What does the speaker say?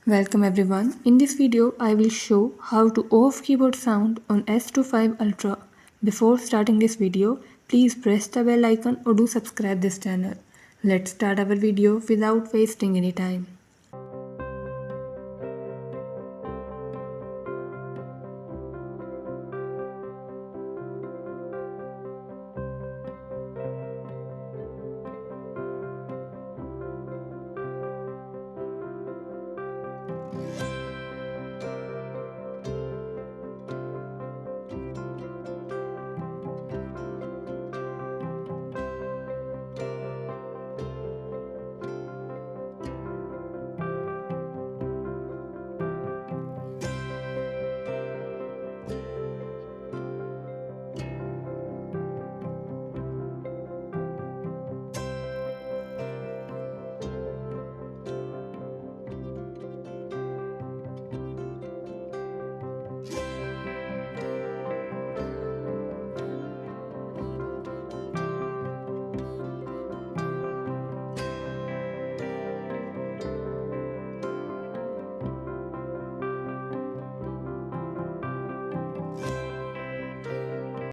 Welcome everyone. In this video, I will show how to off keyboard sound on S25 Ultra. Before starting this video, please press the bell icon or do subscribe this channel. Let's start our video without wasting any time.